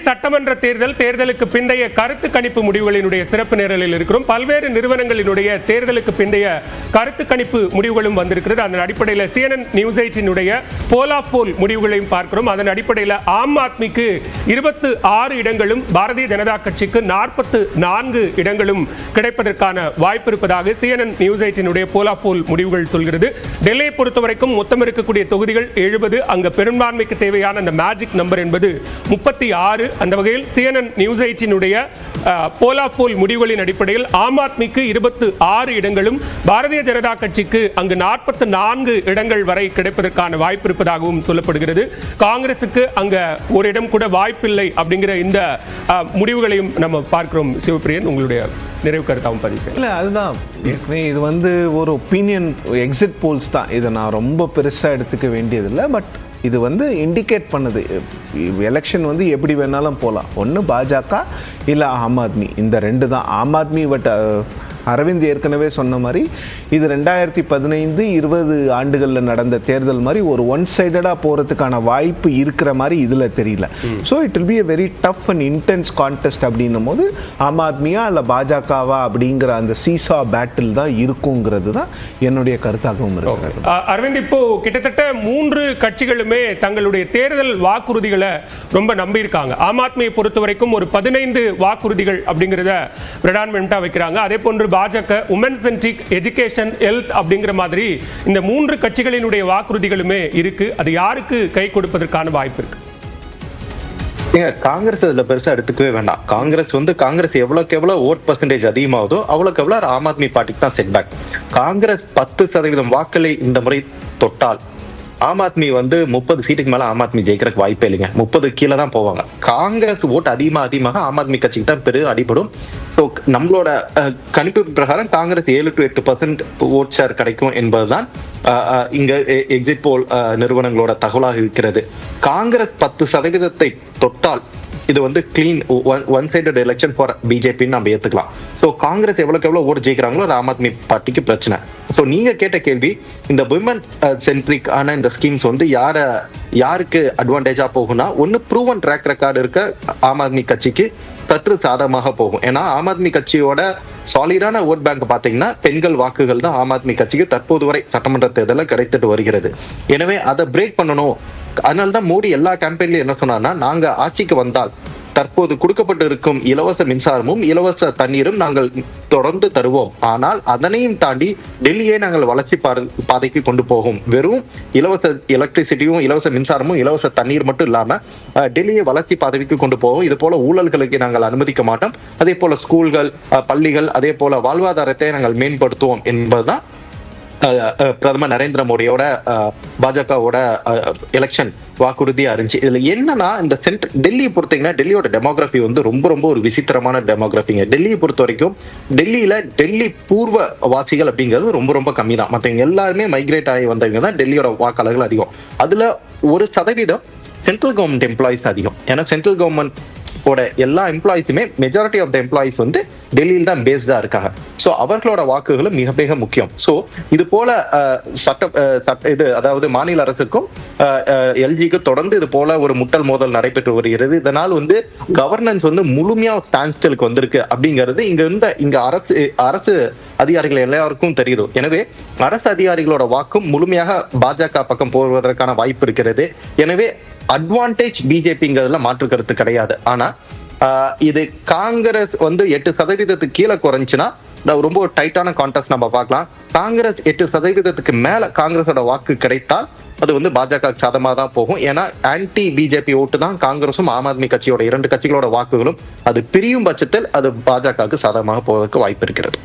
சட்டமன்ற தேர்தலுக்கு பிந்தைய கருத்து கணிப்பு முடிவுகளினுடைய சிறப்பு நேரலில் இருக்கிறோம். பல்வேறு நிறுவனங்களினுடைய தேர்தலுக்கு பிந்தைய கருத்து கணிப்பு முடிவுகளும் வந்திருக்கிறது. அதன் அடிப்படையில் CNN நியூஸ் 8 போல் ஆஃப் போல் முடிவுகளையும் பார்க்கிறோம். அதன் அடிப்படையில் ஆம் ஆத்மிக்கு 26 இடங்களும் பாரதிய ஜனதா கட்சிக்கு 44 இடங்களும் கிடைப்பதற்கான வாய்ப்பு இருப்பதாக CNN நியூஸ் 8 போல் ஆஃப் போல் முடிவுகள் சொல்கிறது. டெல்லியை பொறுத்தவரைக்கும் மொத்தம் இருக்கக்கூடிய தொகுதிகள் 70. அங்க பெரும்பான்மைக்கு தேவையான அந்த மேஜிக் நம்பர் என்பது 36. அந்த வகையில் CNN நியூஸ் 8 போல் ஆஃப் போல் முடிவுகளின் அடிப்படையில் ஆம் ஆத்மிக்கு 26 இடங்களும் பாரதிய ஜனதா கட்சிக்கு அங்கு 44 இடங்கள் வரை கிடைப்பதற்கான வாய்ப்பு இருப்பதாகவும் சொல்லப்படுகிறது. காங்கிரசுக்கு அங்க ஒரு இடம் கூட வாய்ப்பில்லை அப்படிங்கிற இந்த முடிவுகளையும் நம்ம பார்க்கிறோம். சிவபிரியன், உங்களுடைய நிறைவு கருத்தாகவும் பதிவு செய்யல. அதுதான் இது ஒரு ஒப்பீனியன் எக்ஸிட் போல்ஸ் தான். இதை நான் ரொம்ப பெருசாக எடுத்துக்க வேண்டியதில்லை. பட் இது இண்டிகேட் பண்ணுது எலெக்ஷன் எப்படி வேணாலும் போகலாம். ஒன்று பாஜக இல்லை ஆம் ஆத்மி, இந்த ரெண்டு தான். ஆம் ஆத்மி பட் அரவிந்த் ஏற்கனவே சொன்ன மாதிரி இது 2015-20 ஆண்டுகளில் நடந்த தேர்தல் மாதிரி ஒரு ஒன் சைடடாக போகிறதுக்கான வாய்ப்பு இருக்கிற மாதிரி இதில் தெரியல. So it will be a very tough and intense contest. அப்படின்னும் போது ஆம் ஆத்மியா இல்லை பாஜகவா அப்படிங்கிற அந்த சீசா பேட்டில் தான் இருக்குங்கிறது தான் என்னுடைய கருத்தாகவும் இருக்கிறது. அரவிந்த், இப்போ கிட்டத்தட்ட 3 கட்சிகளுமே தங்களுடைய தேர்தல் வாக்குறுதிகளை ரொம்ப நம்பியிருக்காங்க. ஆம் ஆத்மியை பொறுத்த வரைக்கும் ஒரு 15 வாக்குறுதிகள் அப்படிங்கிறத பிரடான்மெண்டா வைக்கிறாங்க. அதே போன்று பாஜக உமன் சென்ட்ரிக், எஜுகேஷன், ஹெல்த் அப்படிங்கிற மாதிரி இந்த 3 கட்சிகளினுடைய வாக்குறுதிகளுமே இருக்கு. அது யாருக்கு கை கொடுப்பதற்கான வாய்ப்பு இருக்கு? காங்கிரஸ் அதுல பெருசா எடுத்துக்கவே வேண்டாம். காங்கிரஸ் எவ்வளவுக்கு எவ்வளவு ஓட் பர்சன்டேஜ் அதிகமாகுதோ அவ்வளவுக்கு எவ்வளவு ஆம் ஆத்மி பார்ட்டிக்கு தான் செட் பேக். காங்கிரஸ் 10% வாக்களை இந்த முறை தொட்டால் ஆம் ஆத்மி 30 சீட்டுக்கு மேல ஆம் ஆத்மி ஜெயிக்கிறதுக்கு வாய்ப்பே இல்லைங்க. 30 கீழே தான் போவாங்க. காங்கிரஸ் ஓட் அதிகமாக ஆம் ஆத்மி கட்சிக்கு தான் பெரிய அடிபடும். ஸோ நம்மளோட கணிப்பு பிரகாரம் காங்கிரஸ் 7 to 8% ஓட் ஷேர் கிடைக்கும் என்பதுதான் இங்க எக்ஸிட் போல் நிறுவனங்களோட தகவலாக இருக்கிறது. காங்கிரஸ் 10% தொட்டால் இது clean one sided election for பிஜேபின்னு நம்ம ஏத்துக்கலாம். ஸோ காங்கிரஸ் எவ்வளவுக்கு எவ்வளவு ஓட்டு ஜெயிக்கிறாங்களோ ஆம் ஆத்மி பார்ட்டிக்கு பிரச்சனை. ஸோ நீங்க கேட்ட கேள்வி, இந்த விமன் சென்ட்ரிக் ஆன இந்த ஸ்கீம்ஸ் யாருக்கு அட்வான்டேஜா போகும்னா, ஒன்னு ப்ரூவன் ட்ராக் ரெக்கார்டு இருக்க ஆம் ஆத்மி கட்சிக்கு சற்று சாதகமாக போகும். ஏன்னா ஆம் ஆத்மி கட்சியோட சாலிடான ஓட் பேங்க் பாத்தீங்கன்னா பெண்கள் வாக்குகள் தான் ஆம் ஆத்மி கட்சிக்கு தற்போது வரை சட்டமன்ற தேர்தலில் கிடைத்துட்டு வருகிறது. எனவே அதை பிரேக் பண்ணணும். அதனால்தான் மோடி எல்லா கேம்பெயின்லயும் என்ன சொன்னார்னா, நாங்க ஆட்சிக்கு வந்தால் தற்போது கொடுக்கப்பட்டு இருக்கும் இலவச மின்சாரமும் இலவச தண்ணீரும் நாங்கள் தொடர்ந்து தருவோம். ஆனால் அதனையும் தாண்டி டெல்லியை நாங்கள் வளர்ச்சி பாதைக்கு கொண்டு போகும். வெறும் இலவச எலக்ட்ரிசிட்டியும் இலவச மின்சாரமும் இலவச தண்ணீர் மட்டும் இல்லாம டெல்லியை வளர்ச்சி பாதைக்கு கொண்டு போவோம். இது போல ஊழல்களுக்கு நாங்கள் அனுமதிக்க மாட்டோம். அதே போல ஸ்கூல்கள், பள்ளிகள், அதே போல வாழ்வாதாரத்தை நாங்கள் மேம்படுத்துவோம் என்பதுதான் பிரதமர் நரேந்திர மோடியோட பாஜகவோட எலெக்ஷன் வாக்குறுதியா இருந்துச்சு. இதுல என்னன்னா, இந்த டெல்லியை பொறுத்தீங்கன்னா டெல்லியோட டெமோகிராஃபி ரொம்ப ஒரு விசித்திரமான டெமோகிராஃபிங்க. டெல்லியை பொறுத்த வரைக்கும் டெல்லி பூர்வ வாசிகள் அப்படிங்கிறது ரொம்ப கம்மி தான். மற்றவங்க எல்லாருமே மைக்ரேட் ஆகி வந்தவங்க தான் டெல்லியோட வாக்காளர்கள் அதிகம். அதுல 1% சென்ட்ரல் கவர்மெண்ட் எம்ப்ளாயிஸ் அதிகம். ஏன்னா சென்ட்ரல் கவர்மெண்ட் எல்லா எம்ப்ளாயிஸுமே மெஜாரிட்டி ஆஃப் த எம்ப்ளாயிஸ் டெல்லியில் தான் பேஸ்டா இருக்காங்க. ஸோ அவர்களோட வாக்குகளும் மிக முக்கியம். ஸோ இது போல அதாவது மாநில அரசுக்கும் எல்ஜிக்கு தொடர்ந்து இது போல ஒரு முட்டல் மோதல் நடைபெற்று வருகிறது. இதனால் கவர்னன்ஸ் முழுமையா ஸ்டாண்ட் ஸ்டிலுக்கு வந்திருக்கு அப்படிங்கிறது இங்க அரசு அதிகாரிகள் எல்லாருக்கும் தெரியுது. எனவே அரசு அதிகாரிகளோட வாக்கும் முழுமையாக பாஜக பக்கம் போவதற்கான வாய்ப்பு இருக்கிறது. எனவே அட்வான்டேஜ் பிஜேபிங்கிறதுல மாற்று கருத்து கிடையாது. ஆனா இது காங்கிரஸ் 8% கீழே குறைஞ்சுன்னா ரொம்ப டைட்டான கான்டெஸ்ட் நம்ம பார்க்கலாம். காங்கிரஸ் 8% மேல காங்கிரஸோட வாக்கு கிடைத்தால் அது பாஜக சாதகமாக தான் போகும். ஏன்னா ஆன்டி பிஜேபி ஓட்டு தான் காங்கிரஸும் ஆம் ஆத்மி கட்சியோட 2 கட்சிகளோட வாக்குகளும். அது பிரியும் பட்சத்தில் அது பாஜகவுக்கு சாதகமாக போவதற்கு வாய்ப்பு இருக்கிறது.